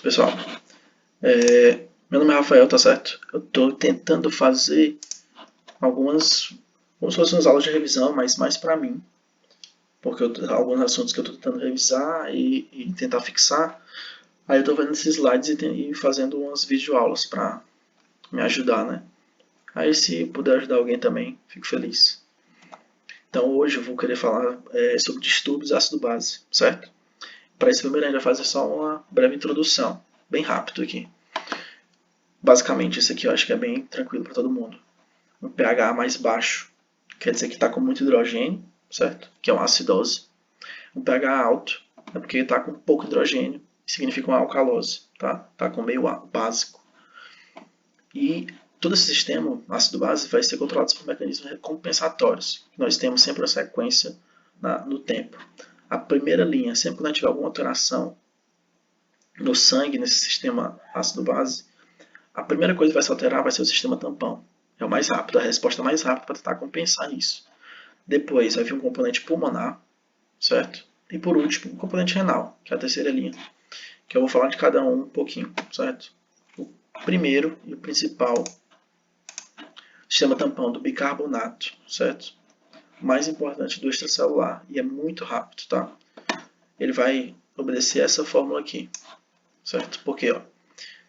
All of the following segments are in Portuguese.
Pessoal, meu nome é Rafael, tá certo? Eu estou tentando fazer algumas, como se fossem umas aulas de revisão, mas mais para mim, porque alguns assuntos que eu estou tentando revisar e tentar fixar, aí eu estou vendo esses slides e fazendo umas videoaulas para me ajudar, né? Aí se puder ajudar alguém também, fico feliz. Então hoje eu vou querer falar sobre distúrbios ácido-base, certo? Para isso primeiro a gente vai fazer só uma breve introdução, bem rápido aqui. Basicamente, isso aqui eu acho que é bem tranquilo para todo mundo. Um pH mais baixo quer dizer que está com muito hidrogênio, certo? Que é uma acidose. Um pH alto é porque está com pouco hidrogênio, significa uma alcalose, tá? Está com meio básico. E todo esse sistema ácido-base vai ser controlado por mecanismos compensatórios. Nós temos sempre uma sequência no tempo. A primeira linha, sempre que nós tiver alguma alteração no sangue, nesse sistema ácido-base, a primeira coisa que vai se alterar vai ser o sistema tampão. É o mais rápido, a resposta mais rápida para tentar compensar isso. Depois vai vir um componente pulmonar, certo? E por último, um componente renal, que é a terceira linha, que eu vou falar de cada um pouquinho, certo? O primeiro e o principal, sistema tampão do bicarbonato, certo? O mais importante do extracelular, e é muito rápido, tá? Ele vai obedecer essa fórmula aqui, certo? Porque, ó,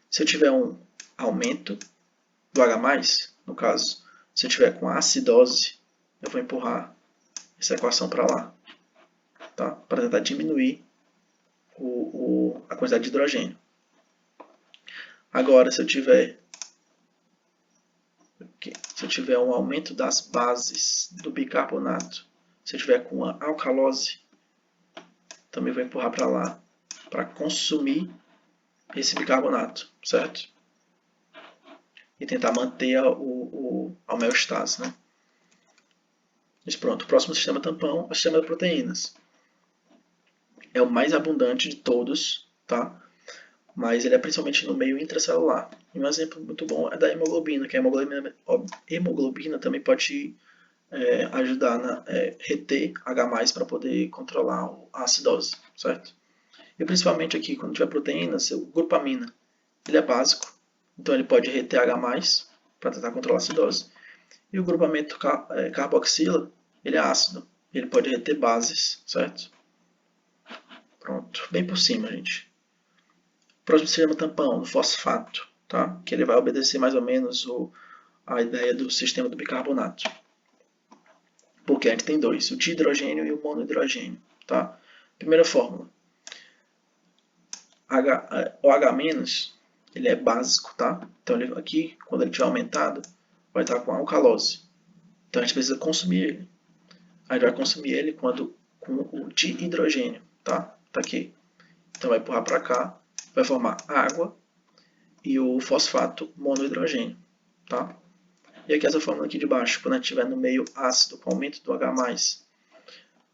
se eu tiver um aumento do H+, no caso, se eu tiver com acidose, eu vou empurrar essa equação para lá, tá? Para tentar diminuir a quantidade de hidrogênio. Agora, se eu tiver um aumento das bases do bicarbonato, se eu tiver com a alcalose, também vou empurrar para lá para consumir esse bicarbonato, certo? E tentar manter a homeostase, né? Mas pronto, o próximo sistema tampão é o sistema de proteínas. É o mais abundante de todos, tá? Mas ele é principalmente no meio intracelular. E um exemplo muito bom é da hemoglobina, que a hemoglobina também pode ajudar a reter H+, para poder controlar a acidose, certo? E principalmente aqui, quando tiver proteínas, o grupamina, ele é básico, então ele pode reter H+, para tentar controlar a acidose. E o grupamento carboxila, ele é ácido, ele pode reter bases, certo? Pronto, bem por cima, gente. O próximo sistema tampão, o fosfato, tá? Que ele vai obedecer mais ou menos a ideia do sistema do bicarbonato. Porque a gente tem dois, o dihidrogênio e o monohidrogênio, tá? Primeira fórmula. O H-, ele é básico, tá? Então ele, aqui, quando ele tiver aumentado, vai estar com alcalose. Então a gente precisa consumir ele. A gente vai consumir ele com o dihidrogênio, tá? Tá aqui. Então vai empurrar para cá, vai formar água e o fosfato monohidrogênio, tá? E aqui essa fórmula aqui de baixo, quando a gente estiver no meio ácido com aumento do H+,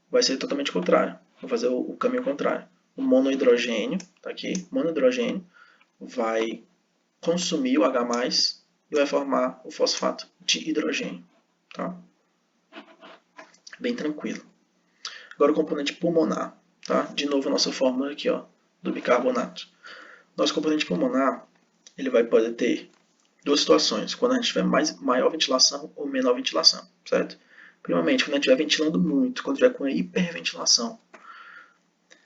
vai ser totalmente contrário. Vou fazer o caminho contrário. O monohidrogênio, tá aqui, monohidrogênio, vai consumir o H+, e vai formar o fosfato de hidrogênio, tá? Bem tranquilo. Agora o componente pulmonar, tá? De novo a nossa fórmula aqui, ó, do bicarbonato. Nosso componente pulmonar, ele vai poder ter duas situações, quando a gente tiver maior ventilação ou menor ventilação, certo? Primeiramente, quando a gente estiver ventilando muito, quando estiver com hiperventilação,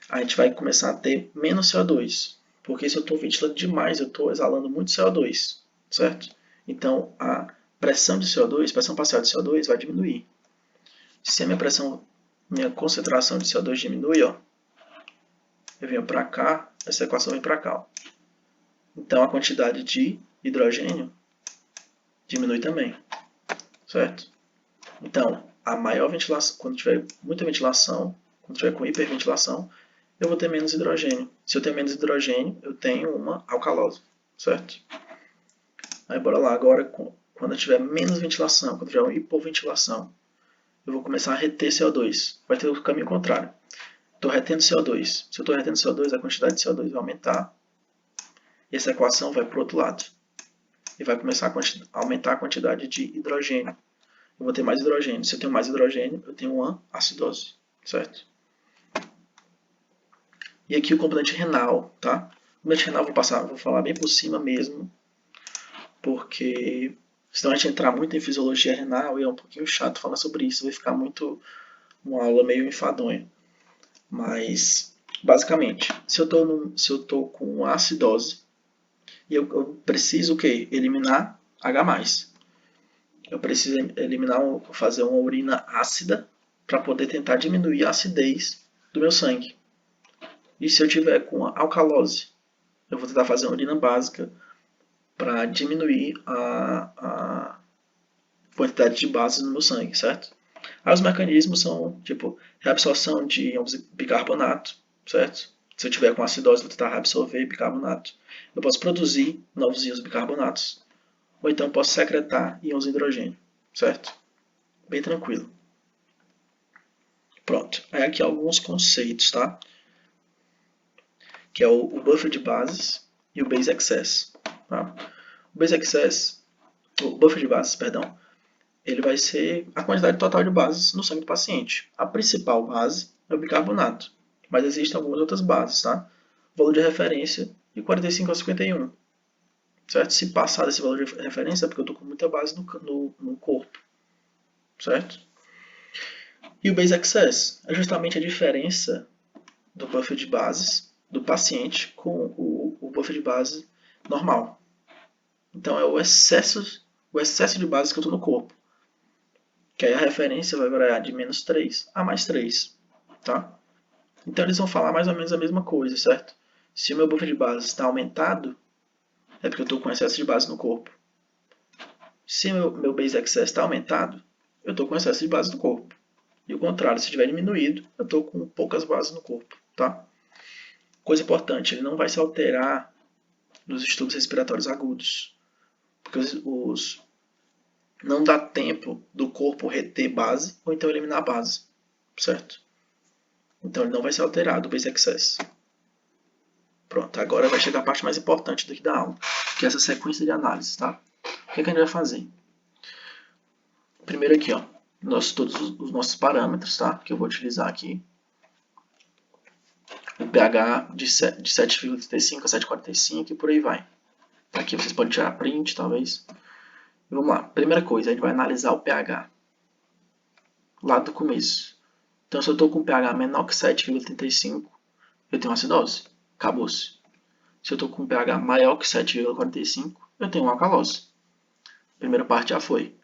a gente vai começar a ter menos CO2, porque se eu estou ventilando demais, eu estou exalando muito CO2, certo? Então, a pressão de CO2, pressão parcial de CO2 vai diminuir. Se a minha concentração de CO2 diminui, ó, eu venho para cá, essa equação vem para cá, ó. Então, a quantidade de hidrogênio diminui também, certo? Então, a maior ventilação, quando tiver muita ventilação, quando tiver com hiperventilação, eu vou ter menos hidrogênio. Se eu tenho menos hidrogênio, eu tenho uma alcalose, certo? Aí bora lá, agora, quando eu tiver menos ventilação, quando tiver uma hipoventilação, eu vou começar a reter CO2. Vai ter o caminho contrário. Estou retendo CO2. Se eu estou retendo CO2, a quantidade de CO2 vai aumentar. E essa equação vai para o outro lado. E vai começar a aumentar a quantidade de hidrogênio. Eu vou ter mais hidrogênio. Se eu tenho mais hidrogênio, eu tenho uma acidose, certo? E aqui o componente renal, tá? medicinal vou falar bem por cima mesmo, porque senão a gente entrar muito em fisiologia renal e é um pouquinho chato falar sobre isso, vai ficar muito uma aula meio enfadonha. Mas, basicamente, se eu tô com acidose e eu preciso o quê? Eliminar H+. Eu preciso eliminar, fazer uma urina ácida para poder tentar diminuir a acidez do meu sangue. E se eu tiver com alcalose, eu vou tentar fazer uma urina básica para diminuir a quantidade de bases no meu sangue, certo? Aí os mecanismos são, tipo, reabsorção de íons de bicarbonato, certo? Se eu tiver com acidose, vou tentar reabsorver bicarbonato. Eu posso produzir novos íons bicarbonatos, ou então posso secretar íons de hidrogênio, certo? Bem tranquilo. Pronto. Aí aqui alguns conceitos, tá? Que é o buffer de bases e o base excess. Tá? O buffer de bases, perdão, ele vai ser a quantidade total de bases no sangue do paciente. A principal base é o bicarbonato, mas existem algumas outras bases, tá? O valor de referência de 45 a 51, certo? Se passar desse valor de referência é porque eu estou com muita base no corpo, certo? E o base excess é justamente a diferença do buffer de bases do paciente com o buffer de base normal. Então é o excesso de bases que eu estou no corpo. Que aí a referência vai variar de -3 a +3. Tá? Então eles vão falar mais ou menos a mesma coisa, certo? Se o meu buffer de base está aumentado, é porque eu estou com excesso de base no corpo. Se meu base excess está aumentado, eu estou com excesso de base no corpo. E o contrário, se estiver diminuído, eu estou com poucas bases no corpo. Tá? Coisa importante, ele não vai se alterar nos distúrbios respiratórios agudos. Porque não dá tempo do corpo reter base ou então eliminar a base. Certo? Então ele não vai ser alterado o base excess. Pronto, agora vai chegar a parte mais importante daqui da aula, que é essa sequência de análise, tá? O que a gente vai fazer? Primeiro aqui, ó, todos os nossos parâmetros, tá? Que eu vou utilizar aqui. O pH de 7,35 a 7,45 e por aí vai. Aqui vocês podem tirar print, talvez. Vamos lá. Primeira coisa, a gente vai analisar o pH. Lá do começo. Então, se eu estou com pH menor que 7,35, eu tenho acidose. Acabou-se. Se eu estou com pH maior que 7,45, eu tenho uma alcalose. A primeira parte já foi.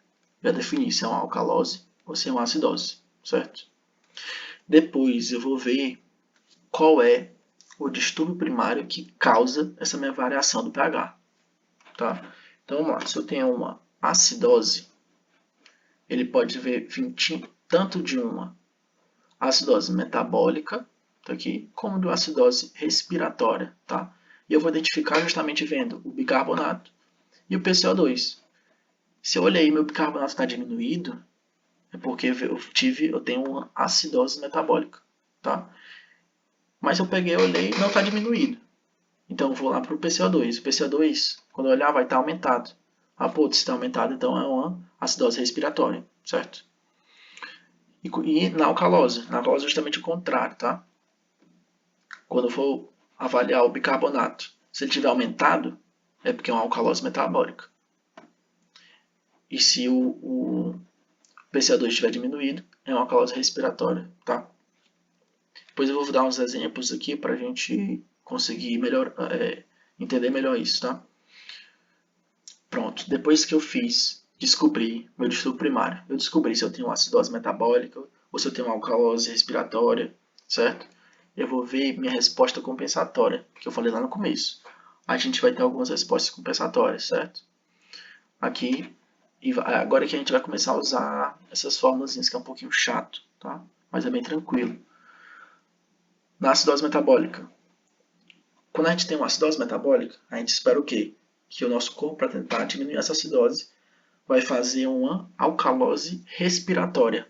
Já defini se é uma alcalose ou se é uma acidose, certo? Depois eu vou ver qual é o distúrbio primário que causa essa minha variação do pH. Tá? Então vamos lá, se eu tenho uma acidose, ele pode vir tanto de uma acidose metabólica, tá aqui, como de uma acidose respiratória. Tá? E eu vou identificar justamente vendo o bicarbonato e o PCO2. Se eu olhei e meu bicarbonato está diminuído, é porque eu tenho uma acidose metabólica. Tá? Mas eu peguei, olhei e não está diminuído. Então eu vou lá para o PCO2. O PCO2, quando eu olhar, vai estar aumentado. Ah, pô, se está aumentado, então é uma acidose respiratória, certo? E na alcalose é justamente o contrário, tá? Quando eu for avaliar o bicarbonato, se ele tiver aumentado, é porque é uma alcalose metabólica. E se o PCO2 estiver diminuído, é uma alcalose respiratória, tá? Depois eu vou dar uns exemplos aqui para a gente conseguir entender melhor isso, tá? Pronto, depois que eu descobri meu distúrbio primário, eu descobri se eu tenho uma acidose metabólica ou se eu tenho uma alcalose respiratória, certo? Eu vou ver minha resposta compensatória, que eu falei lá no começo. A gente vai ter algumas respostas compensatórias, certo? Aqui, agora que a gente vai começar a usar essas fórmulas que é um pouquinho chato, tá? Mas é bem tranquilo. Na acidose metabólica. Quando a gente tem uma acidose metabólica, a gente espera o quê? Que o nosso corpo, para tentar diminuir essa acidose, vai fazer uma alcalose respiratória,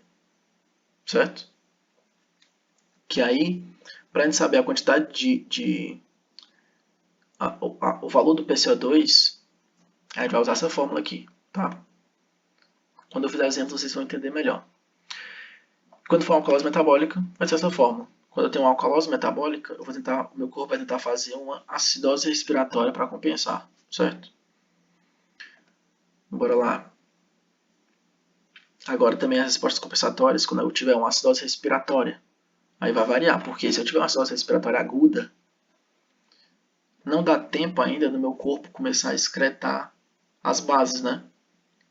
certo? Que aí, para a gente saber a quantidade o valor do PCO2, a gente vai usar essa fórmula aqui, tá? Quando eu fizer exemplo, vocês vão entender melhor. Quando for uma alcalose metabólica, vai ser essa fórmula. quando eu tenho uma alcalose metabólica, o meu corpo vai tentar fazer uma acidose respiratória para compensar, certo? Bora lá. Agora também as respostas compensatórias, quando eu tiver uma acidose respiratória. Aí vai variar, porque se eu tiver uma acidose respiratória aguda, não dá tempo ainda do meu corpo começar a excretar as bases, né?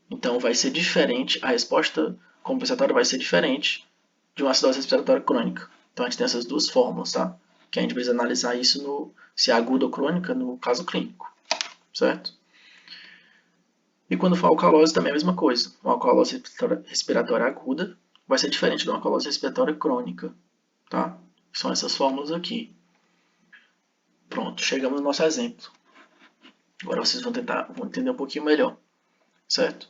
Então vai ser diferente, a resposta compensatória vai ser diferente de uma acidose respiratória crônica. Então a gente tem essas duas fórmulas, tá? Que a gente precisa analisar isso se é aguda ou crônica no caso clínico, certo? E quando for alcalose também é a mesma coisa. Uma alcalose respiratória aguda vai ser diferente de uma alcalose respiratória crônica, tá? São essas fórmulas aqui. Pronto, chegamos no nosso exemplo. Agora vocês vão entender um pouquinho melhor, certo?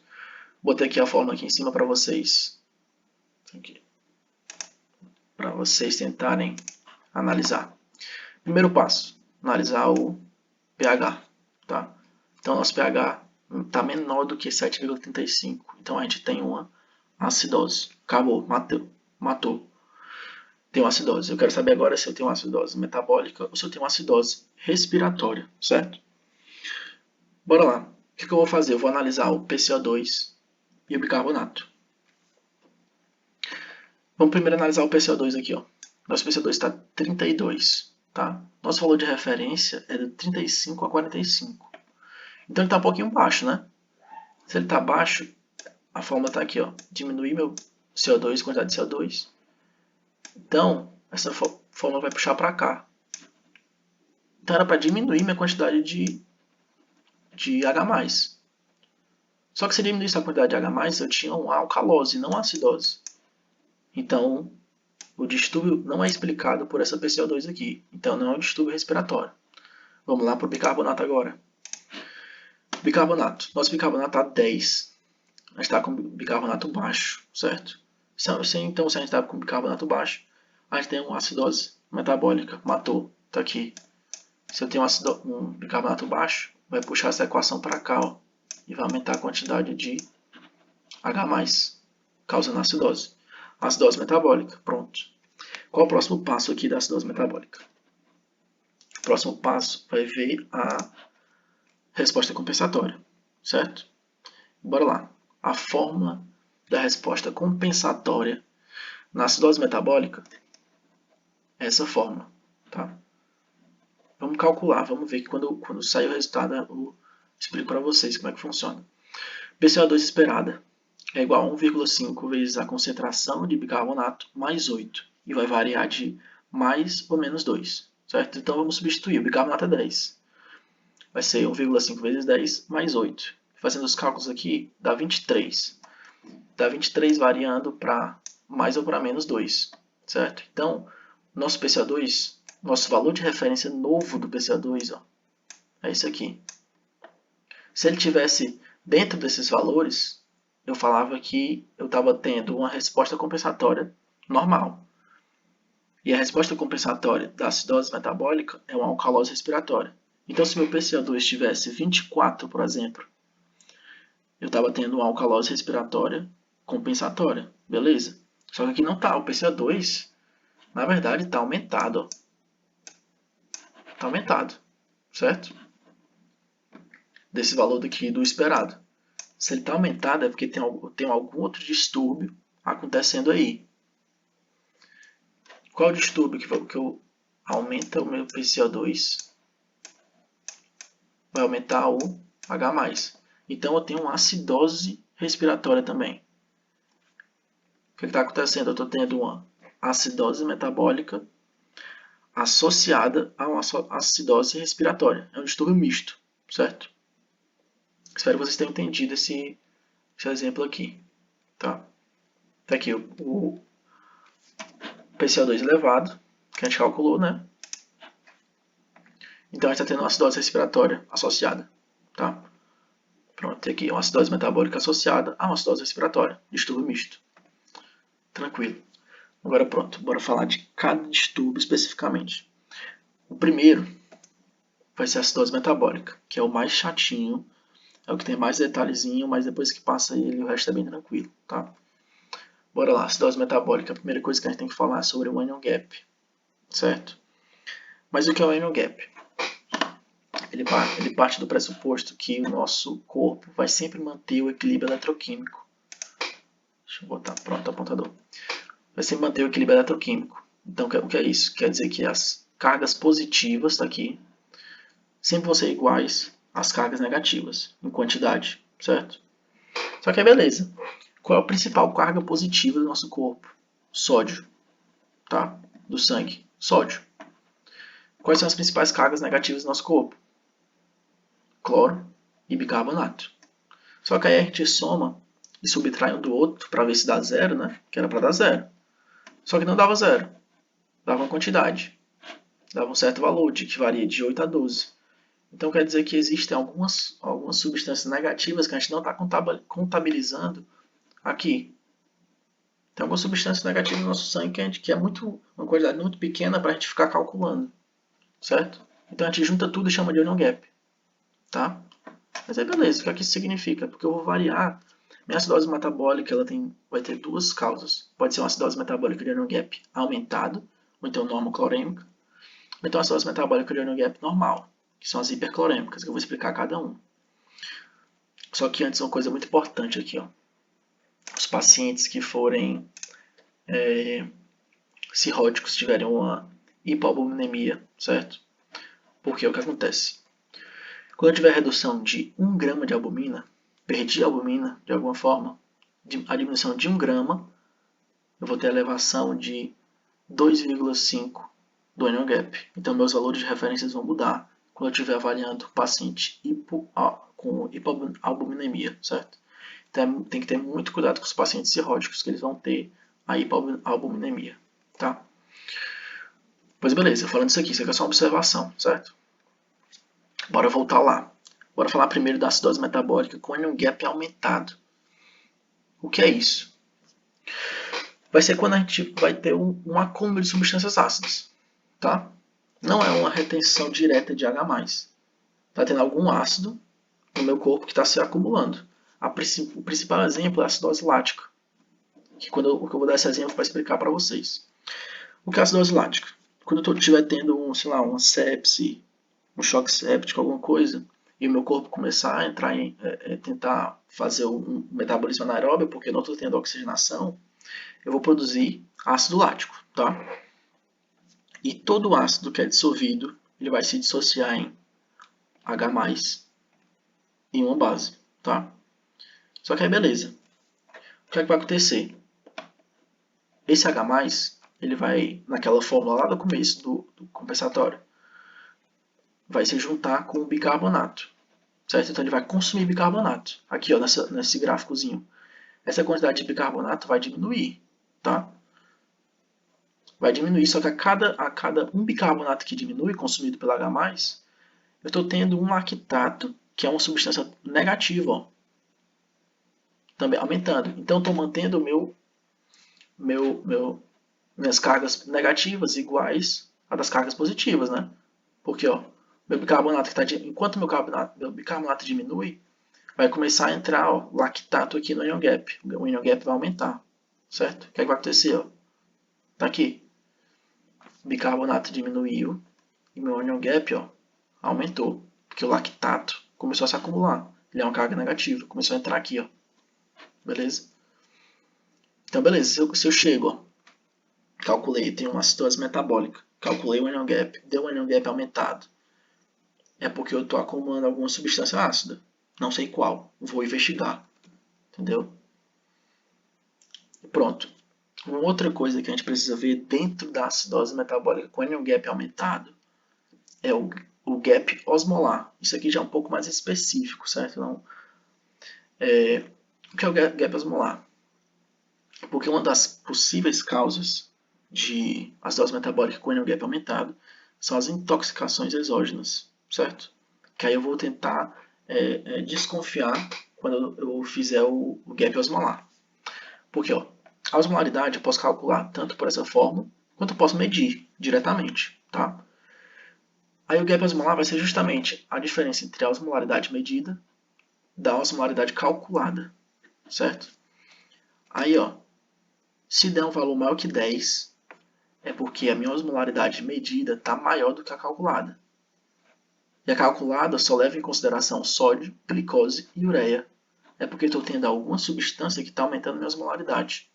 Botei aqui a fórmula aqui em cima para vocês. Para vocês tentarem analisar. Primeiro passo, analisar o pH, tá? Então nosso pH está menor do que 7,35. Então a gente tem uma acidose. Acabou, matou. Tem uma acidose. Eu quero saber agora se eu tenho uma acidose metabólica ou se eu tenho uma acidose respiratória, certo? Bora lá. O que eu vou fazer? Eu vou analisar o PCO2 e o bicarbonato. Vamos primeiro analisar o PCO2 aqui, ó. Nosso PCO2 está 32, tá? Nosso valor de referência é de 35 a 45. Então ele está um pouquinho baixo, né? Se ele está baixo, a fórmula está aqui, ó. Diminuir meu CO2, quantidade de CO2. Então, essa fórmula vai puxar para cá. Então era para diminuir minha quantidade de H+. Só que se diminuísse a quantidade de H+, eu tinha uma alcalose, não uma acidose. Então, o distúrbio não é explicado por essa PCO2 aqui. Então, não é um distúrbio respiratório. Vamos lá para o bicarbonato agora. Bicarbonato. Nosso bicarbonato está 10. A gente está com bicarbonato baixo, certo? Então, se a gente está com bicarbonato baixo, a gente tem uma acidose metabólica. Matou. Está aqui. Se eu tenho um bicarbonato baixo, vai puxar essa equação para cá, ó, e vai aumentar a quantidade de H+, causando acidose. Acidose metabólica. Pronto. Qual o próximo passo aqui da acidose metabólica? O próximo passo vai ver a resposta compensatória, certo? Bora lá. A fórmula da resposta compensatória na acidose metabólica é essa fórmula, tá? Vamos calcular, vamos ver que quando sair o resultado eu explico para vocês como é que funciona. PCO2 esperada é igual a 1,5 vezes a concentração de bicarbonato mais 8 e vai variar de mais ou menos 2, certo? Então vamos substituir, o bicarbonato é 10. Vai ser 1,5 vezes 10 mais 8. Fazendo os cálculos aqui, dá 23. Dá 23 variando para mais ou para menos 2, certo? Então, nosso PCO2, nosso valor de referência novo do PCO2, ó, é esse aqui. Se ele tivesse dentro desses valores, eu falava que eu estava tendo uma resposta compensatória normal. E a resposta compensatória da acidose metabólica é uma alcalose respiratória. Então, se meu PCO2 tivesse 24, por exemplo, eu estava tendo uma alcalose respiratória compensatória, beleza? Só que aqui não está, o PCO2, na verdade, está aumentado. Está aumentado, certo? Desse valor daqui do esperado. Se ele está aumentado é porque tem algum outro distúrbio acontecendo aí. Qual é o distúrbio que eu aumenta o meu PCO2? Vai aumentar o H+. Então eu tenho uma acidose respiratória também. O que está acontecendo? Eu estou tendo uma acidose metabólica associada a uma acidose respiratória. É um distúrbio misto, certo? Espero que vocês tenham entendido esse exemplo aqui. Tá? Tá aqui o PCO2 elevado, que a gente calculou, né? Então a gente está tendo uma acidose respiratória associada. Tá? Pronto, tem aqui uma acidose metabólica associada a uma acidose respiratória, distúrbio misto. Tranquilo. Agora pronto, bora falar de cada distúrbio especificamente. O primeiro vai ser a acidose metabólica, que é o mais chatinho, é o que tem mais detalhezinho, mas depois que passa ele, o resto é bem tranquilo, tá? Bora lá, acidose metabólica. A primeira coisa que a gente tem que falar é sobre o anion gap. certo? Mas o que é o annual gap? Ele parte do pressuposto que o nosso corpo vai sempre manter o equilíbrio eletroquímico. Deixa eu botar, pronto, o apontador. Vai sempre manter o equilíbrio eletroquímico. Então, o que é isso? Quer dizer que as cargas positivas, tá aqui, sempre vão ser iguais às cargas negativas, em quantidade, certo? Só que aí, beleza. Qual é a principal carga positiva do nosso corpo? Sódio, tá? Do sangue, sódio. Quais são as principais cargas negativas do nosso corpo? Cloro e bicarbonato. Só que aí a gente soma e subtrai um do outro para ver se dá zero, né? Que era para dar zero. Só que não dava zero. Dava uma quantidade. Dava um certo valor, que varia de 8 a 12. Então quer dizer que existem algumas substâncias negativas que a gente não está contabilizando aqui. Tem algumas substâncias negativas no nosso sangue que é uma quantidade muito pequena para a gente ficar calculando, certo? Então a gente junta tudo e chama de onion gap, tá? Mas aí beleza, o que é que isso significa? Porque eu vou variar. Minha acidose metabólica vai ter duas causas. Pode ser uma acidose metabólica de onion gap aumentado, ou então normoclorêmica, ou então a acidose metabólica de onion gap normal, que são as hiperclorêmicas, que eu vou explicar cada um. Só que antes uma coisa muito importante aqui, ó. Os pacientes que forem cirróticos tiverem uma hipoalbuminemia, certo? Porque o que acontece? Quando eu tiver redução de 1 grama de albumina, perdi a albumina de alguma forma, a diminuição de 1 grama, eu vou ter elevação de 2,5 do onion gap. Então meus valores de referências vão mudar quando eu estiver avaliando o paciente com hipoalbuminemia, certo? Então tem que ter muito cuidado com os pacientes cirróticos, que eles vão ter a hipoalbuminemia, tá? Pois beleza, falando isso aqui é só uma observação, certo? Bora voltar lá. Bora falar primeiro da acidose metabólica com onion gap aumentado. O que é isso? Vai ser quando a gente vai ter um acúmulo de substâncias ácidas, tá? Não é uma retenção direta de H+. Está tendo algum ácido no meu corpo que está se acumulando. O principal exemplo é a acidose lática, que eu vou dar esse exemplo para explicar para vocês. O que é a acidose lática? Quando eu estiver tendo uma sepse, um choque séptico, alguma coisa, e o meu corpo começar a entrar tentar fazer um metabolismo anaeróbio, porque eu não estou tendo oxigenação, eu vou produzir ácido lático, tá? E todo ácido que é dissolvido, ele vai se dissociar em H+, e uma base, tá? Só que aí beleza. O que é que vai acontecer? Esse H+, ele vai, naquela fórmula lá do começo do compensatório, vai se juntar com o bicarbonato, certo? Então ele vai consumir bicarbonato. Aqui, ó, nesse gráficozinho. Essa quantidade de bicarbonato vai diminuir, tá? Vai diminuir, só que a cada um bicarbonato que diminui, consumido pelo H+, eu estou tendo um lactato, que é uma substância negativa, ó, também aumentando. Então, estou mantendo minhas cargas negativas iguais a das cargas positivas, né? Porque, ó, meu bicarbonato enquanto meu bicarbonato diminui, vai começar a entrar, ó, lactato aqui no onion gap. O onion gap vai aumentar, certo? O que é que vai acontecer, ó? Tá aqui. Bicarbonato diminuiu e meu onion gap, ó, aumentou, porque o lactato começou a se acumular. Ele é uma carga negativa, começou a entrar aqui, ó. Beleza? Então, beleza, se eu chego, ó, calculei, tem uma acidose metabólica, calculei o onion gap, deu um onion gap aumentado. É porque eu estou acumulando alguma substância ácida. Não sei qual, vou investigar. Entendeu? E pronto. Uma outra coisa que a gente precisa ver dentro da acidose metabólica com onion gap aumentado é o gap osmolar. Isso aqui já é um pouco mais específico, certo? Não, o que é o gap osmolar? Porque uma das possíveis causas de acidose metabólica com onion gap aumentado são as intoxicações exógenas, certo? Que aí eu vou tentar desconfiar quando eu fizer o gap osmolar. Porque ó, a osmolaridade eu posso calcular tanto por essa fórmula, quanto eu posso medir diretamente, tá? Aí o gap osmolar vai ser justamente a diferença entre a osmolaridade medida da osmolaridade calculada, certo? Aí, ó, se der um valor maior que 10, é porque a minha osmolaridade medida está maior do que a calculada. E a calculada só leva em consideração sódio, glicose e ureia. É porque estou tendo alguma substância que está aumentando minha osmolaridade.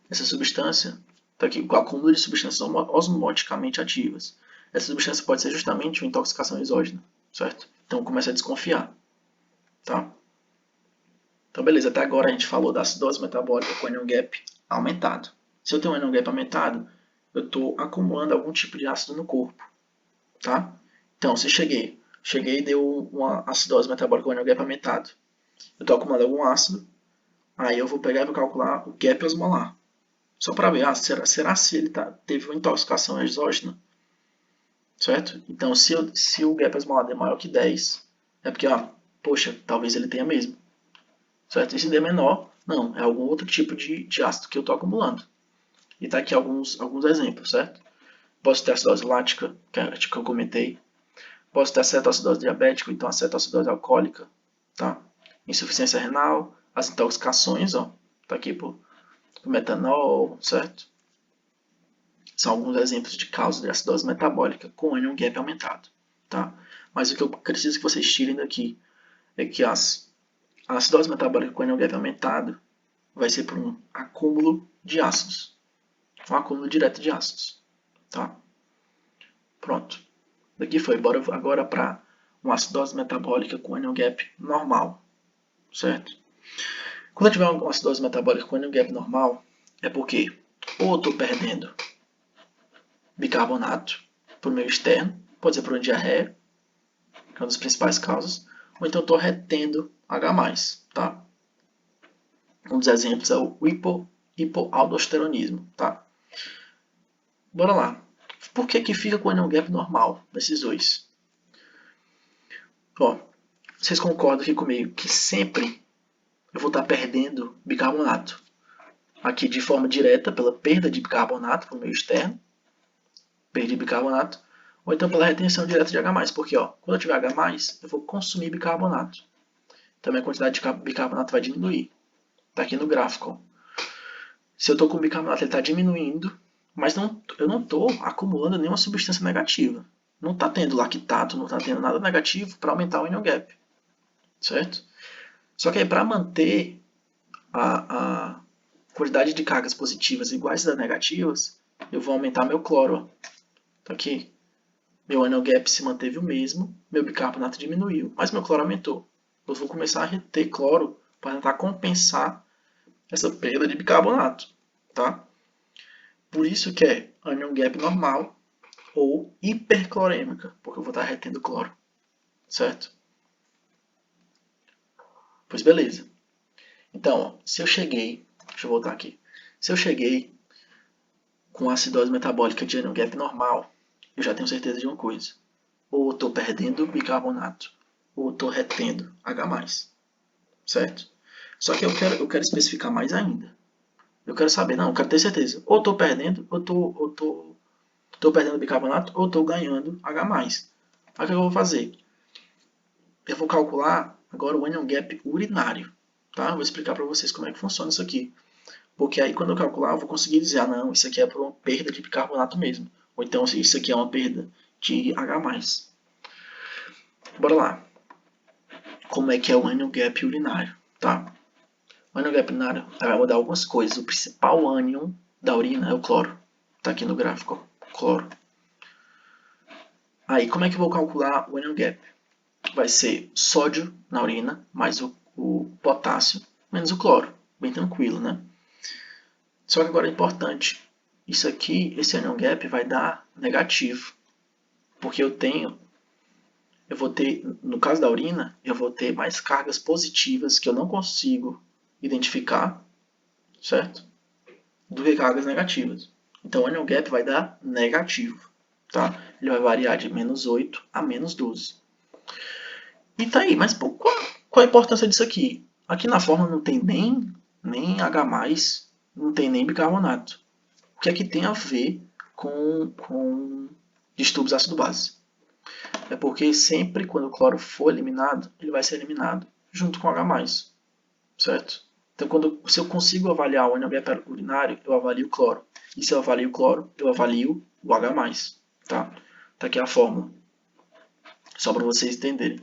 Essa substância, está aqui, o acúmulo de substâncias osmoticamente ativas. Essa substância pode ser justamente uma intoxicação exógena, certo? Então começa a desconfiar, tá? Então beleza, até agora a gente falou da acidose metabólica com anion gap aumentado. Se eu tenho um anion gap aumentado, eu estou acumulando algum tipo de ácido no corpo, tá? Então, se cheguei e deu uma acidose metabólica com anion gap aumentado, eu estou acumulando algum ácido, aí eu vou pegar e vou calcular o gap osmolar. Só para ver, será se ele teve uma intoxicação exógena? Certo? Então, se o gap osmolar é maior que 10, é porque, poxa, talvez ele tenha mesmo. Certo? E se der menor, não, é algum outro tipo de ácido que eu estou acumulando. E tá aqui alguns exemplos, certo? Posso ter acidose lática, que eu comentei. Posso ter acetoacidose diabética, então acetoacidose alcoólica, tá? Insuficiência renal, as intoxicações, ó, tá aqui por metanol, certo? São alguns exemplos de causas de acidose metabólica com anion gap aumentado, tá? Mas o que eu preciso que vocês tirem daqui é que a acidose metabólica com anion gap aumentado vai ser por um acúmulo de ácidos, um acúmulo direto de ácidos, tá? Pronto. Daqui foi, bora agora para uma acidose metabólica com anion gap normal, certo? Quando eu tiver uma acidose metabólica com anion gap normal, é porque ou eu estou perdendo bicarbonato por meio externo, pode ser por uma diarreia, que é uma das principais causas, ou então estou retendo H+, tá? Um dos exemplos é o hipoaldosteronismo, tá? Bora lá. Por que fica com o anion gap normal nesses dois? Ó, vocês concordam aqui comigo que sempre eu vou estar perdendo bicarbonato? Aqui de forma direta, pela perda de bicarbonato por meio externo, perdi bicarbonato, ou então pela retenção direta de H+, porque ó, quando eu tiver H+, eu vou consumir bicarbonato. Então a minha quantidade de bicarbonato vai diminuir. Está aqui no gráfico. Ó. Se eu estou com bicarbonato, ele está diminuindo, mas eu não estou acumulando nenhuma substância negativa. Não está tendo lactato, não está tendo nada negativo para aumentar o anion gap. Certo? Só que aí para manter a quantidade de cargas positivas iguais às negativas, eu vou aumentar meu cloro. Tá aqui. Meu anion gap se manteve o mesmo, meu bicarbonato diminuiu, mas meu cloro aumentou. Eu vou começar a reter cloro para tentar compensar essa perda de bicarbonato, tá? Por isso que é anion gap normal ou hiperclorêmica, porque eu vou estar retendo cloro, certo? Pois beleza. Então, ó, se eu cheguei, deixa eu voltar aqui, se eu cheguei com acidose metabólica de anion gap normal, eu já tenho certeza de uma coisa. Ou eu estou perdendo bicarbonato, ou eu estou retendo H+, certo? Só que eu quero especificar mais ainda. Eu quero saber, não, eu quero ter certeza. Ou estou perdendo, ou estou perdendo bicarbonato, ou estou ganhando H+. Aí o que eu vou fazer? Eu vou calcular agora o anion gap urinário. Tá? Eu vou explicar para vocês como é que funciona isso aqui. Porque aí quando eu calcular, eu vou conseguir dizer, não, isso aqui é por uma perda de bicarbonato mesmo. Ou então isso aqui é uma perda de H+. Bora lá. Como é que é o anion gap urinário, tá? O anion gap urinário vai mudar algumas coisas. O principal ânion da urina é o cloro. Tá aqui no gráfico, ó, cloro. Aí, como é que eu vou calcular o anion gap? Vai ser sódio na urina, mais o potássio, menos o cloro. Bem tranquilo, né? Só que agora é importante. Isso aqui, esse anion gap vai dar negativo. Porque eu vou ter, no caso da urina, eu vou ter mais cargas positivas que eu não consigo identificar, certo? Do que cargas negativas. Então o anion gap vai dar negativo, tá? Ele vai variar de menos 8 a menos 12. E tá aí, mas qual a importância disso aqui? Aqui na fórmula não tem nem H+, não tem nem bicarbonato. O que é que tem a ver com distúrbios ácido-base? É porque sempre quando o cloro for eliminado, ele vai ser eliminado junto com H+, certo? Então, se eu consigo avaliar o anion gap urinário, eu avalio o cloro. E se eu avalio o cloro, eu avalio o H+, tá? Tá aqui a fórmula. Só para vocês entenderem.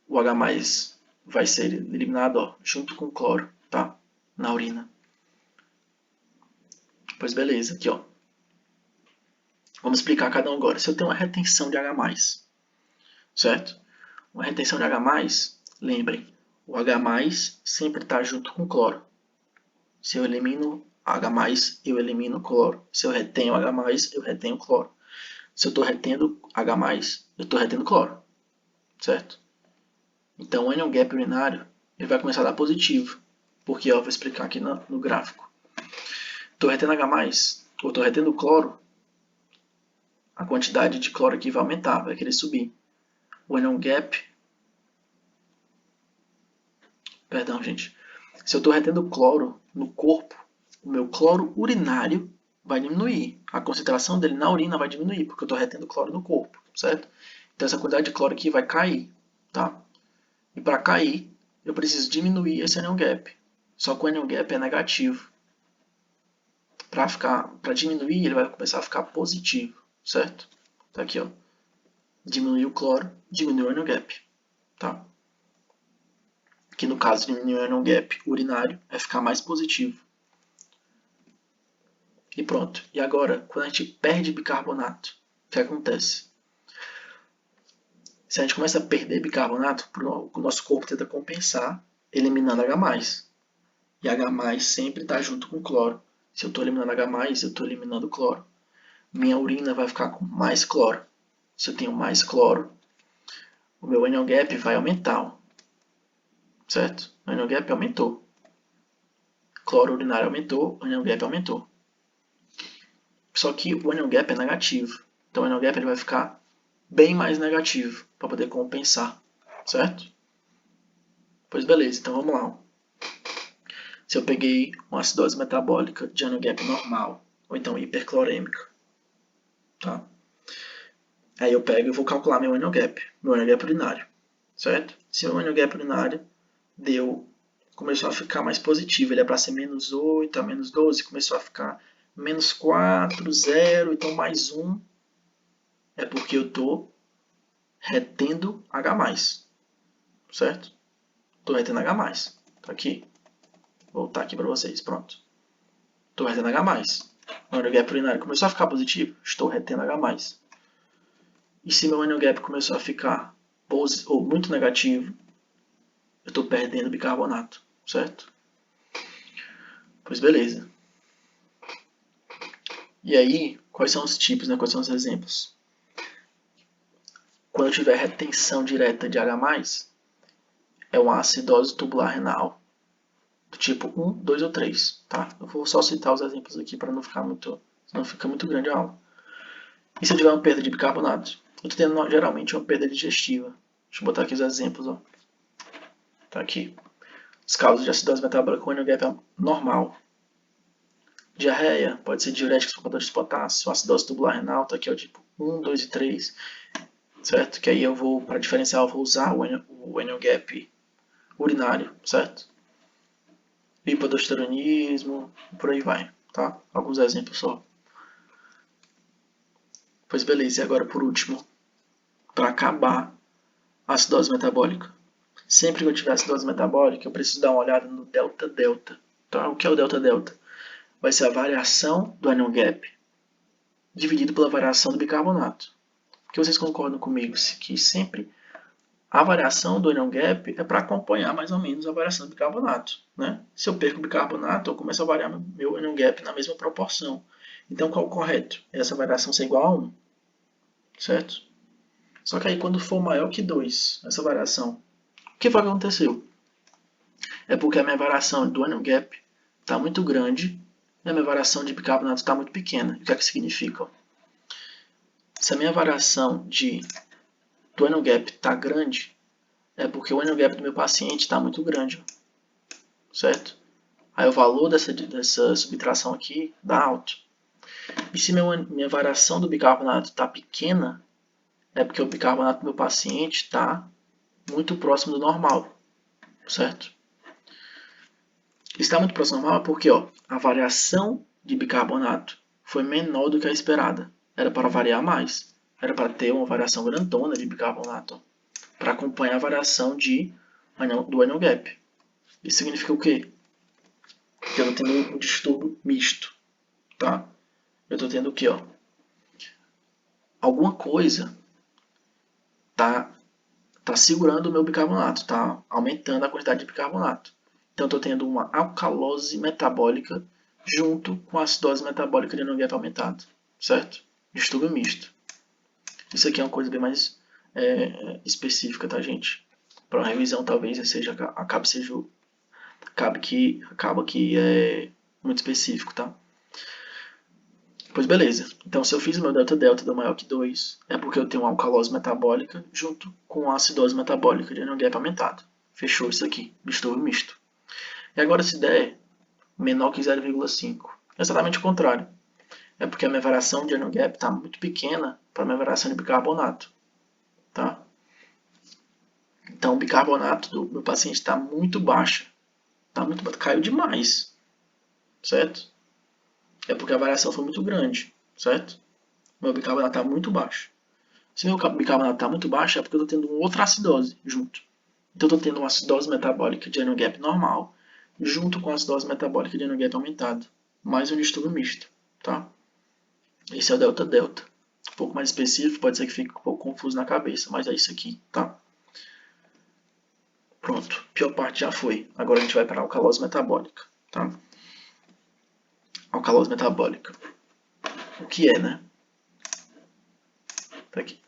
O H+ vai ser eliminado, ó, junto com o cloro, tá? Na urina. Pois beleza, aqui, ó. Vamos explicar cada um agora. Se eu tenho uma retenção de H+, certo? Uma retenção de H+, lembrem, o H+ sempre está junto com o cloro. Se eu elimino H+, eu elimino o cloro. Se eu retenho H+, eu retenho o cloro. Se eu estou retendo H+, eu estou retendo cloro, certo? Então, o anion gap urinário ele vai começar a dar positivo, porque eu vou explicar aqui no gráfico. Estou retendo H+, ou estou retendo cloro, a quantidade de cloro aqui vai aumentar, vai querer subir. O anion gap, perdão, gente. Se eu estou retendo cloro no corpo, o meu cloro urinário vai diminuir. A concentração dele na urina vai diminuir, porque eu estou retendo cloro no corpo, certo? Então, essa quantidade de cloro aqui vai cair, tá? E para cair, eu preciso diminuir esse anion gap. Só que o anion gap é negativo. Para diminuir, ele vai começar a ficar positivo, certo? Tá aqui, ó. Diminuir o cloro, diminuir o anion gap, tá? Que no caso diminuir o anion gap urinário vai ficar mais positivo. E pronto. E agora, quando a gente perde bicarbonato, o que acontece? Se a gente começa a perder bicarbonato, o nosso corpo tenta compensar eliminando H+. E H+ sempre está junto com cloro. Se eu estou eliminando H+, eu estou eliminando cloro. Minha urina vai ficar com mais cloro. Se eu tenho mais cloro, o meu anion gap vai aumentar. Certo? O anion gap aumentou. Cloro urinário aumentou, o anion gap aumentou. Só que o anion gap é negativo. Então o anion gap ele vai ficar bem mais negativo para poder compensar. Certo? Pois beleza, então vamos lá. Se eu peguei uma acidose metabólica de anion gap normal, ou então hiperclorêmica, tá? Aí eu pego e vou calcular meu anion gap urinário, certo? Se o anion gap urinário começou a ficar mais positivo, ele é para ser menos 8 a menos 12, começou a ficar menos 4, 0, então mais 1, é porque eu estou retendo H+, certo? Estou retendo H+, tá aqui. Vou voltar aqui para vocês, pronto. Estou retendo H+. O anion gap urinário começou a ficar positivo, estou retendo H+. E se meu anion gap começou a ficar ou muito negativo, eu estou perdendo bicarbonato, certo? Pois beleza. E aí, quais são os tipos, né? Quais são os exemplos? Quando eu tiver retenção direta de H+, é uma acidose tubular renal do tipo 1, 2 ou 3, tá? Eu vou só citar os exemplos aqui para não ficar muito, senão fica muito grande a aula. E se eu tiver uma perda de bicarbonato? Eu estou tendo geralmente uma perda digestiva. Deixa eu botar aqui os exemplos, ó. Tá aqui. As causas de acidose metabólica com anion gap normal. Diarreia, pode ser diuréticos por de potássio, acidose tubular renal, tá aqui ó, tipo 1, 2 e 3, certo? Que aí eu vou, para diferenciar, eu vou usar o anion gap urinário, certo? Hipoaldosteronismo, por aí vai, tá? Alguns exemplos só. Pois beleza, e agora por último, para acabar a acidose metabólica. Sempre que eu tiver acidose metabólica, eu preciso dar uma olhada no delta-delta. Tá? O que é o delta-delta? Vai ser a variação do anion gap dividido pela variação do bicarbonato. Porque vocês concordam comigo que sempre a variação do anion gap é para acompanhar mais ou menos a variação do bicarbonato. Né? Se eu perco o bicarbonato, eu começo a variar meu anion gap na mesma proporção. Então, qual é o correto? Essa variação ser igual a 1. Certo? Só que aí, quando for maior que 2, essa variação, o que foi que aconteceu? É porque a minha variação do anion gap está muito grande e a minha variação de bicarbonato está muito pequena. O que é que significa? Se a minha variação do anion gap está grande, é porque o anion gap do meu paciente está muito grande, certo? Aí o valor dessa subtração aqui dá alto. E se minha variação do bicarbonato está pequena, é porque o bicarbonato do meu paciente está muito próximo do normal, certo? Está muito próximo do normal porque ó, a variação de bicarbonato foi menor do que a esperada. Era para variar mais. Era para ter uma variação grandona de bicarbonato, para acompanhar a variação do anion gap. Isso significa o quê? Que eu estou tendo um distúrbio misto. Tá? Eu estou tendo o quê? Alguma coisa tá segurando o meu bicarbonato, tá aumentando a quantidade de bicarbonato. Então, eu estou tendo uma alcalose metabólica junto com a acidose metabólica de anion gap aumentado, certo? Distúrbio misto. Isso aqui é uma coisa bem mais específica, tá, gente? Para uma revisão, talvez acaba que é muito específico, tá? Pois beleza. Então, se eu fiz o meu delta-delta do maior que 2, é porque eu tenho uma alcalose metabólica junto com a acidose metabólica de anion gap aumentado. Fechou isso aqui, distúrbio misto. E agora, se der menor que 0,5, é exatamente o contrário. É porque a minha variação de anion gap está muito pequena para a minha variação de bicarbonato. Tá? Então, o bicarbonato do meu paciente está muito baixo. Caiu demais. Certo? É porque a variação foi muito grande. Certo? Meu bicarbonato está muito baixo. Se meu bicarbonato está muito baixo, é porque eu estou tendo uma outra acidose junto. Então, eu estou tendo uma acidose metabólica de anion gap normal junto com a acidose metabólica de anion gap aumentado. Mais um distúrbio misto. Tá? Esse é o delta-delta. Um pouco mais específico, pode ser que fique um pouco confuso na cabeça, mas é isso aqui. Tá? Pronto, a pior parte já foi. Agora a gente vai para a alcalose metabólica. Tá? Alcalose metabólica. O que é, né? Tá aqui.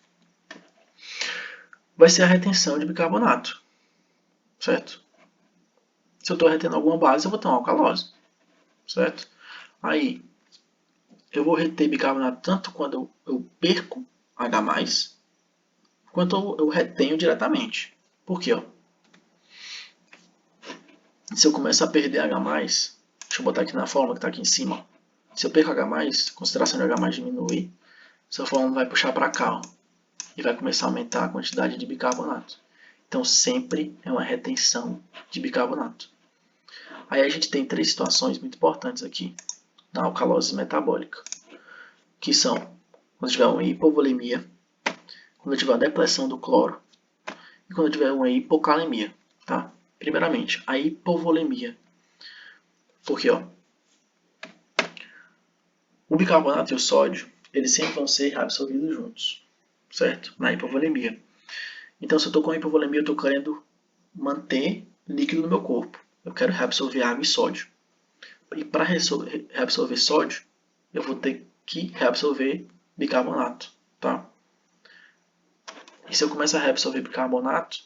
Vai ser a retenção de bicarbonato. Certo? Se eu estou retendo alguma base, eu vou ter uma alcalose. Certo? Aí, eu vou reter bicarbonato tanto quando eu perco H+, quanto eu retenho diretamente. Por quê? Ó? Se eu começar a perder H+, deixa eu botar aqui na fórmula que está aqui em cima. Se eu perco H+, a concentração de H+ diminui, essa fórmula vai puxar para cá, ó, e vai começar a aumentar a quantidade de bicarbonato. Então, sempre é uma retenção de bicarbonato. Aí a gente tem 3 situações muito importantes aqui na alcalose metabólica, que são quando tiver uma hipovolemia, quando tiver uma depressão do cloro e quando tiver uma hipocalemia. Tá? Primeiramente, a hipovolemia. Porque ó, o bicarbonato e o sódio, eles sempre vão ser reabsorvidos juntos, certo? Na hipovolemia. Então, se eu estou com hipovolemia, eu estou querendo manter líquido no meu corpo. Eu quero reabsorver água e sódio. E para reabsorver sódio, eu vou ter que reabsorver bicarbonato. Tá? E se eu começar a reabsorver bicarbonato,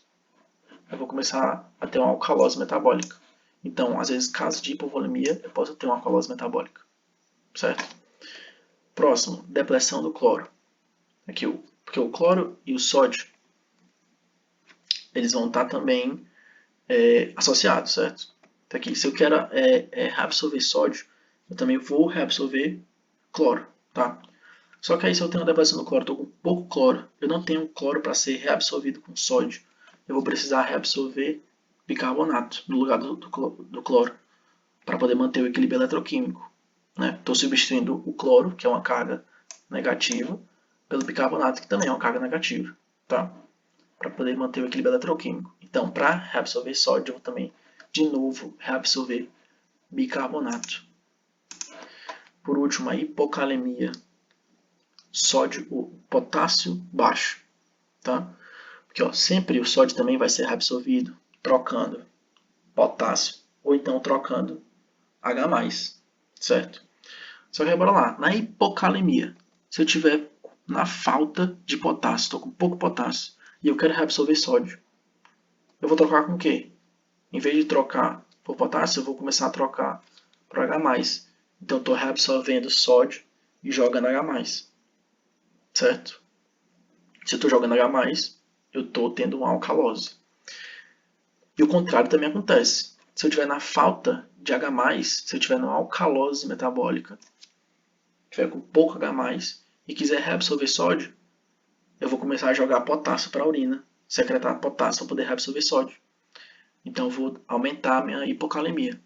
eu vou começar a ter uma alcalose metabólica. Então, às vezes, caso de hipovolemia, eu posso ter uma alcalose metabólica. Certo? Próximo, depressão do cloro. Aqui, porque o cloro e o sódio, eles vão estar também associados, certo? Então, aqui, se eu quero reabsorver sódio, eu também vou reabsorver cloro, tá? Só que aí, se eu tenho uma depressão do cloro, estou com pouco cloro, eu não tenho cloro para ser reabsorvido com sódio, eu vou precisar reabsorver bicarbonato no lugar do cloro, para poder manter o equilíbrio eletroquímico. Estou substituindo o cloro, que é uma carga negativa, pelo bicarbonato, que também é uma carga negativa, tá? Para poder manter o equilíbrio eletroquímico. Então, para reabsorver sódio, eu vou também, de novo, reabsorver bicarbonato. Por último, a hipocalemia. Potássio baixo, tá? Porque ó, sempre o sódio também vai ser reabsorvido trocando potássio ou então trocando H+, certo? Só que bora lá, na hipocalemia, se eu tiver na falta de potássio, estou com pouco potássio e eu quero reabsorver sódio, eu vou trocar com o quê? Em vez de trocar por potássio, eu vou começar a trocar por H+. Então, estou reabsorvendo sódio e jogando H+. Certo? Se eu estou jogando H+, eu estou tendo uma alcalose. E o contrário também acontece. Se eu estiver na falta de H+, se eu estiver numa alcalose metabólica, estiver com pouco H+, e quiser reabsorver sódio, eu vou começar a jogar potássio para a urina, secretar potássio para poder reabsorver sódio. Então eu vou aumentar a minha hipocalemia.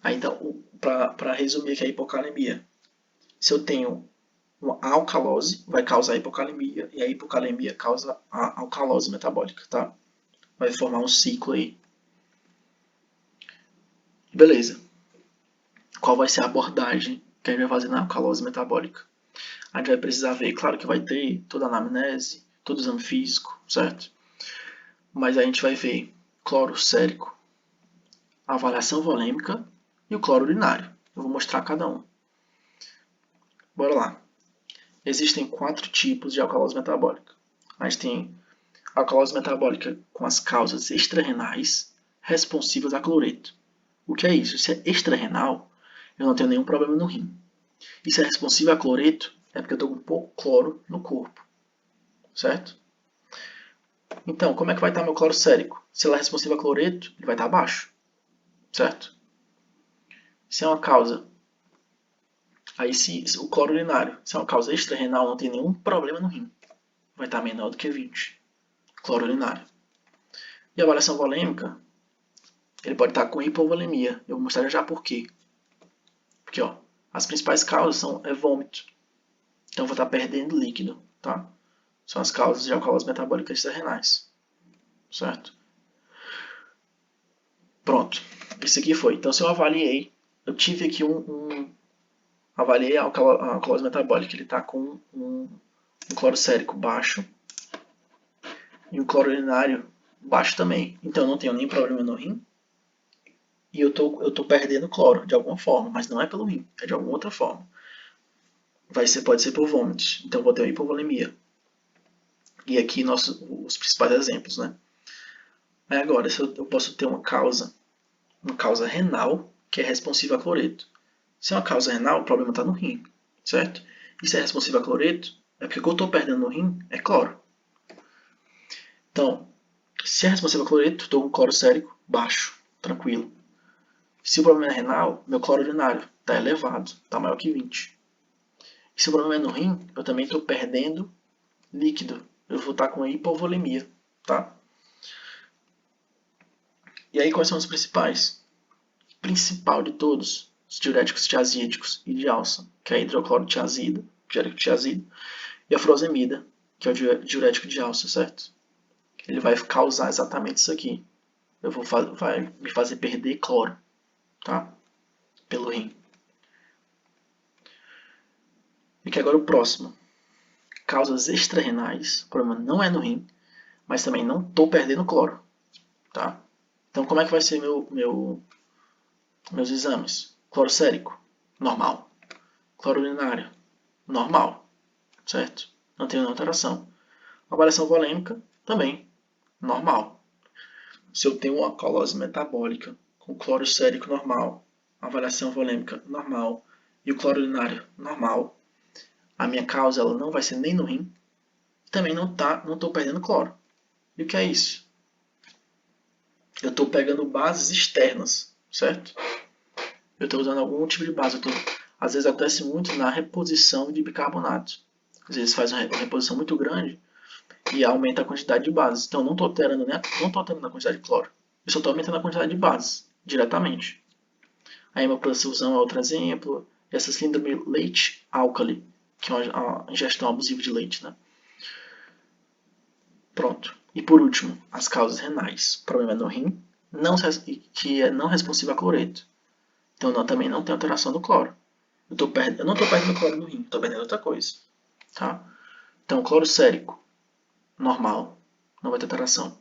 Aí, então, para resumir aqui a hipocalemia, se eu tenho uma alcalose, vai causar hipocalemia, e a hipocalemia causa a alcalose metabólica, tá? Vai formar um ciclo aí. Beleza. Qual vai ser a abordagem que a gente vai fazer na alcalose metabólica? A gente vai precisar ver, claro que vai ter toda a anamnese, todo o exame físico, certo? Mas a gente vai ver cloro sérico, a avaliação volêmica e o cloro urinário. Eu vou mostrar cada um. Bora lá. Existem 4 tipos de alcalose metabólica. A gente tem a alcalose metabólica com as causas extrarrenais responsivas a cloreto. O que é isso? Se é extrarrenal, eu não tenho nenhum problema no rim. E se é responsivo a cloreto, é porque eu estou com pouco cloro no corpo. Certo? Então, como é que vai estar meu cloro sérico? Se ela é responsiva a cloreto, ele vai estar baixo. Certo? Se é uma causa... Aí, se o cloro urinário, se é uma causa extrarrenal, não tem nenhum problema no rim. Vai estar menor do que 20. Cloro urinário. E a avaliação volêmica, ele pode estar com hipovolemia. Eu vou mostrar já por quê. Porque, ó, as principais causas são vômito. Então, eu vou estar perdendo líquido, tá? São as causas de alcalose metabólica extrarrenais. Certo? Pronto. Isso aqui foi. Então, se eu avaliei, eu tive aqui avaliei a alcalose metabólica. Ele está com um cloro sérico baixo e o cloro urinário baixo também. Então, eu não tenho nenhum problema no rim. E eu tô perdendo cloro de alguma forma, mas não é pelo rim, é de alguma outra forma. Pode ser por vômitos, então eu vou ter uma hipovolemia. E aqui os principais exemplos, né? Aí agora, se eu posso ter uma causa renal que é responsiva a cloreto. Se é uma causa renal, o problema está no rim, certo? E se é responsiva a cloreto, é porque o que eu estou perdendo no rim é cloro. Então, se é responsiva a cloreto, estou com cloro sérico baixo, tranquilo. Se o problema é renal, meu cloro urinário está elevado, está maior que 20. E se o problema é no rim, eu também estou perdendo líquido. Eu vou estar com hipovolemia, tá? E aí, quais são os principais? O principal de todos, os diuréticos tiazídicos e de alça, que é a hidroclorotiazida, diurético tiazida, e a furosemida, que é o diurético de alça, certo? Ele vai causar exatamente isso aqui. Vai me fazer perder cloro, tá? Pelo rim. E que agora o próximo. Causas extrarrenais. O problema não é no rim, mas também não estou perdendo cloro, tá? Então, como é que vai ser meus exames? Cloro sérico, normal. Cloro urinário, normal, certo? Não tem nenhuma alteração. Avaliação volêmica, também, normal. Se eu tenho uma alcalose metabólica com cloro sérico normal, avaliação volêmica normal e o cloro urinário normal, a minha causa ela não vai ser nem no rim, também não estou perdendo cloro. E o que é isso? Eu estou pegando bases externas, certo? Eu estou usando algum tipo de base. Às vezes acontece muito na reposição de bicarbonato. Às vezes faz uma reposição muito grande e aumenta a quantidade de bases. Então não estou alterando a quantidade de cloro. Eu só estou aumentando a quantidade de bases diretamente. A hemoprofusão é outro exemplo. Essa síndrome leite-álcali, que é uma ingestão abusiva de leite, né? Pronto. E por último, as causas renais. O problema é no rim, que é não responsivo a cloreto. Então também não tem alteração do cloro. Eu não estou perdendo cloro no rim, estou perdendo outra coisa. Tá? Então, cloro sérico, normal, não vai ter alteração.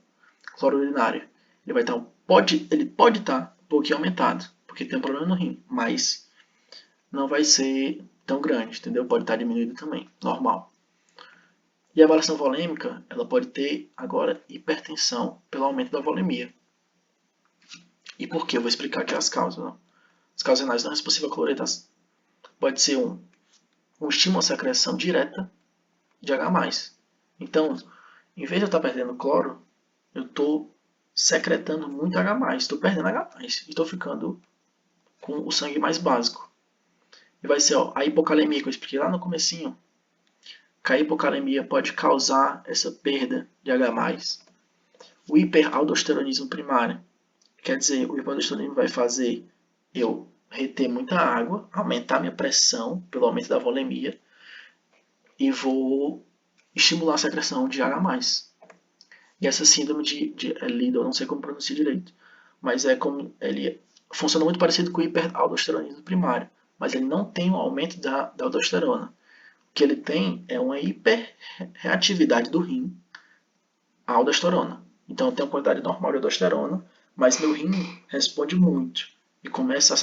Cloro urinário, ele pode estar um pouquinho aumentado, porque tem um problema no rim, mas não vai ser tão grande, entendeu? Pode estar diminuído também, normal. E a avaliação volêmica, ela pode ter agora hipertensão pelo aumento da volemia. E por que? Eu vou explicar aqui as causas. Não? As causas renais não responsivas a cloreto pode ser um estímulo à secreção direta de H+. Então, em vez de eu estar perdendo cloro, eu estou secretando muito H+, estou perdendo H+, e estou ficando com o sangue mais básico. E vai ser a hipocalemia, que eu expliquei lá no comecinho, que a hipocalemia pode causar essa perda de H+. O hiperaldosteronismo primário, quer dizer, o hiperaldosteronismo vai fazer eu reter muita água, aumentar minha pressão pelo aumento da volemia e vou estimular a secreção de H+. E essa síndrome de Liddle, eu não sei como pronunciar direito, mas é como ele funciona muito parecido com o hiperaldosteronismo primário, mas ele não tem um aumento da aldosterona. O que ele tem é uma hiperreatividade do rim à aldosterona. Então eu tenho uma quantidade normal de aldosterona, mas meu rim responde muito e começa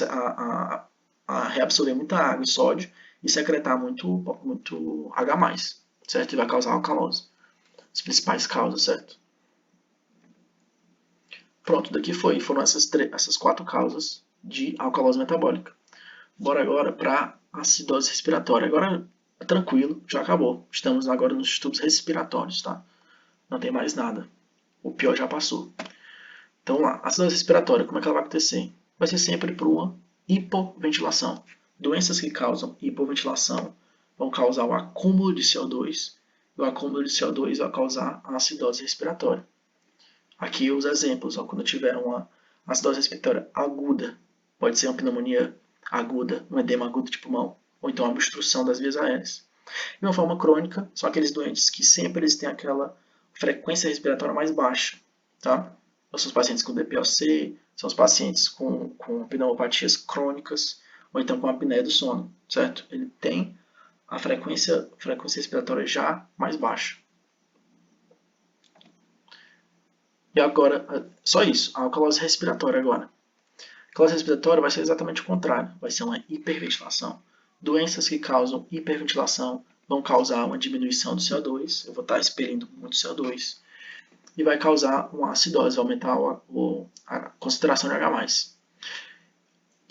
a reabsorver muita água e sódio e secretar muito H+, certo? E vai causar alcalose. As principais causas, certo? Pronto, foram essas 4 causas de alcalose metabólica. Bora agora para acidose respiratória. Agora, tranquilo, já acabou. Estamos agora nos tubos respiratórios, tá? Não tem mais nada. O pior já passou. Então, vamos lá. Acidose respiratória, como é que ela vai acontecer? Vai ser sempre por uma hipoventilação. Doenças que causam hipoventilação vão causar o acúmulo de CO2. E o acúmulo de CO2 vai causar a acidose respiratória. Aqui os exemplos, ó, quando tiver uma acidose respiratória aguda, pode ser uma pneumonia aguda, um edema agudo de pulmão, ou então uma obstrução das vias aéreas. E uma forma crônica são aqueles doentes que sempre eles têm aquela frequência respiratória mais baixa, tá? São os pacientes com DPOC, são os pacientes com pneumopatias crônicas, ou então com apneia do sono, certo? Ele tem a frequência respiratória já mais baixa. E agora, só isso, a alcalose respiratória agora. A alcalose respiratória vai ser exatamente o contrário, vai ser uma hiperventilação. Doenças que causam hiperventilação vão causar uma diminuição do CO2, eu vou estar expelindo muito CO2, e vai causar uma acidose, vai aumentar a concentração de H+.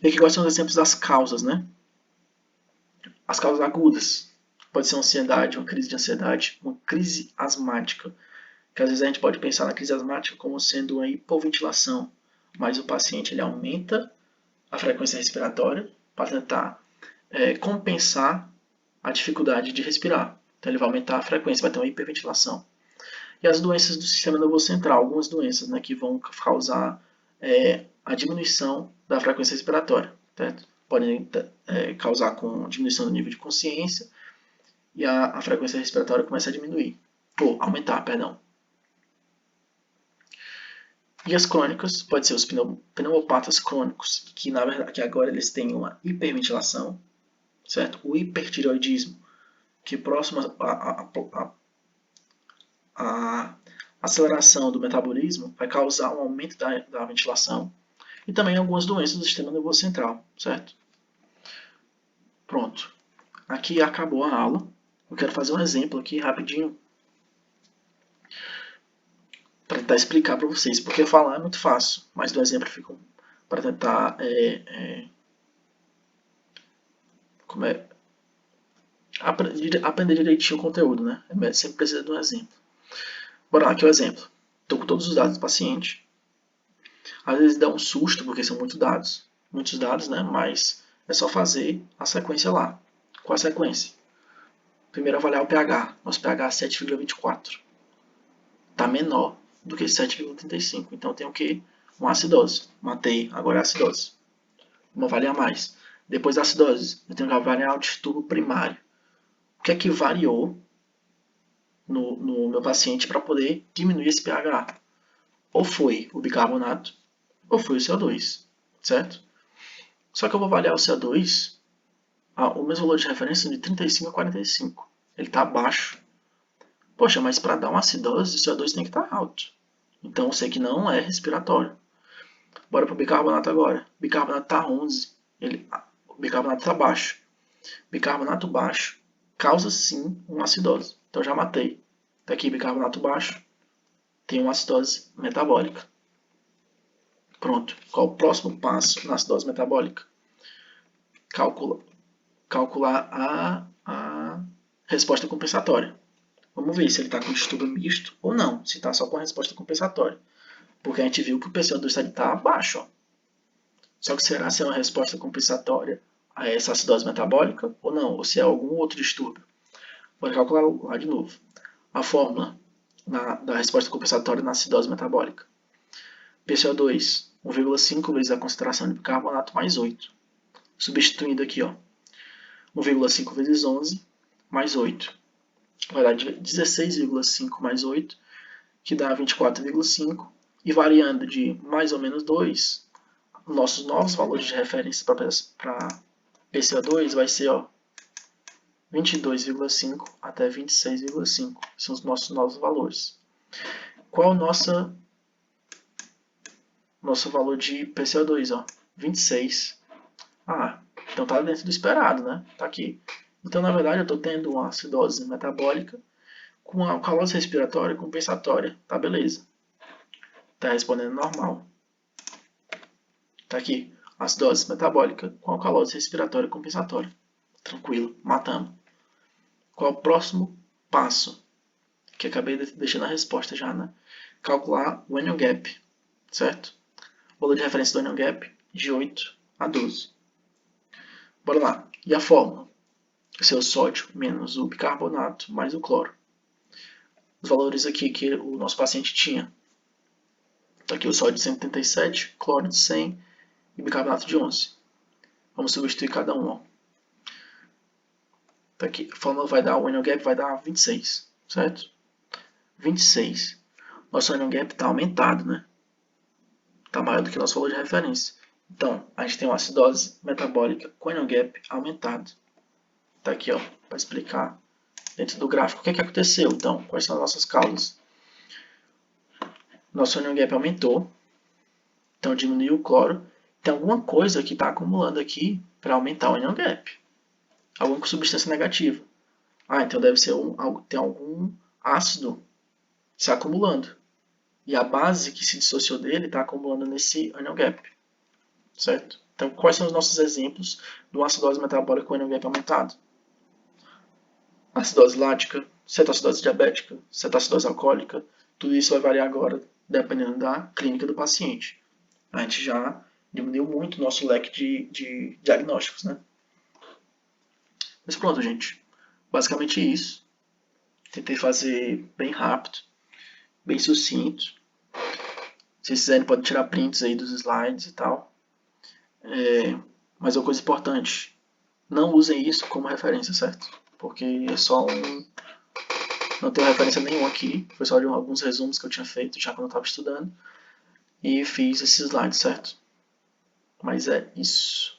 E aqui são os exemplos das causas, né? As causas agudas. Pode ser uma ansiedade, uma crise de ansiedade, uma crise asmática, que às vezes a gente pode pensar na crise asmática como sendo uma hipoventilação, mas o paciente ele aumenta a frequência respiratória para tentar compensar a dificuldade de respirar. Então ele vai aumentar a frequência, vai ter uma hiperventilação. E as doenças do sistema nervoso central, algumas doenças, né, que vão causar a diminuição da frequência respiratória, certo? Podem causar com diminuição do nível de consciência e a frequência respiratória começa a diminuir, ou aumentar, perdão. E as crônicas, pode ser os pneumopatas crônicos, que na verdade que agora eles têm uma hiperventilação, certo? O hipertireoidismo, que próximo a aceleração do metabolismo vai causar um aumento da ventilação e também algumas doenças do sistema nervoso central, certo? Pronto. Aqui acabou a aula. Eu quero fazer um exemplo aqui rapidinho para tentar explicar para vocês, porque falar é muito fácil, mas do exemplo fica para tentar aprender direitinho o conteúdo, né? Sempre precisa de um exemplo. Bora lá, aqui o exemplo. Estou com todos os dados do paciente. Às vezes dá um susto, porque são muitos dados, né? Mas é só fazer a sequência lá. Qual a sequência? Primeiro avaliar o pH. Nosso pH é 7,24. Está menor do que 7,35. Então tem o quê? Uma acidose. Matei, agora é acidose. Vamos avaliar mais. Depois da acidose, eu tenho que avaliar o distúrbio primário. O que é que variou no meu paciente para poder diminuir esse pH? Ou foi o bicarbonato, ou foi o CO2, certo? Só que eu vou avaliar o CO2, o mesmo valor de referência de 35 a 45. Ele está baixo. Poxa, mas para dar uma acidose, o CO2 tem que estar alto. Então eu sei que não é respiratório. Bora para o bicarbonato agora. O bicarbonato está 11. O bicarbonato está baixo. Bicarbonato baixo causa sim uma acidose. Então já matei. Está aqui bicarbonato baixo. Tem uma acidose metabólica. Pronto. Qual o próximo passo na acidose metabólica? Calcular a resposta compensatória. Vamos ver se ele está com distúrbio misto ou não, se está só com a resposta compensatória. Porque a gente viu que o PCO2 está abaixo. Ó. Só que será se é uma resposta compensatória a essa acidose metabólica ou não, ou se é algum outro distúrbio. Vou calcular lá de novo. A fórmula da resposta compensatória na acidose metabólica. PCO2, 1,5 vezes a concentração de bicarbonato mais 8. Substituindo aqui, ó, 1,5 vezes 11 mais 8. Vai dar 16,5 mais 8, que dá 24,5. E variando de mais ou menos 2, nossos novos valores de referência para PCO2 vai ser, ó, 22,5 até 26,5. São os nossos novos valores. Qual é o nosso valor de PCO2? Ó? 26. Ah, então tá dentro do esperado, né? Tá aqui. Então, na verdade, eu estou tendo uma acidose metabólica com a alcalose respiratória compensatória. Tá, beleza. Tá respondendo normal. Tá aqui. Acidose metabólica com alcalose respiratória compensatória. Tranquilo, matamos. Qual é o próximo passo? Que acabei deixando a resposta já, né? Calcular o anion gap, certo? O valor de referência do anion gap de 8 a 12. Bora lá. E a fórmula? Esse é o sódio menos o bicarbonato mais o cloro. Os valores aqui que o nosso paciente tinha. Tá aqui o sódio de 187, cloro de 100 e bicarbonato de 11. Vamos substituir cada um. Ó. Tá aqui. A fórmula vai dar, o anion gap vai dar 26, certo? 26. Nosso anion gap está aumentado, né? Está maior do que o nosso valor de referência. Então, a gente tem uma acidose metabólica com anion gap aumentado. Tá aqui, ó, para explicar dentro do gráfico o que aconteceu. Então, quais são as nossas causas? Nosso anion gap aumentou, então diminuiu o cloro. Tem alguma coisa que está acumulando aqui para aumentar o anion gap. Alguma substância negativa. Ah, então deve ser tem algum ácido se acumulando. E a base que se dissociou dele está acumulando nesse anion gap. Certo? Então, quais são os nossos exemplos de uma acidose metabólica com anion gap aumentado? Acidose lática, cetoacidose diabética, cetoacidose alcoólica. Tudo isso vai variar agora, dependendo da clínica do paciente. A gente já diminuiu muito o nosso leque de diagnósticos, né? Mas pronto, gente. Basicamente isso. Tentei fazer bem rápido, bem sucinto. Se vocês quiserem, podem tirar prints aí dos slides e tal. Mas uma coisa importante, não usem isso como referência, certo? Porque é só não tenho referência nenhuma aqui, foi só de alguns resumos que eu tinha feito já quando eu estava estudando. E fiz esses slides, certo? Mas é isso.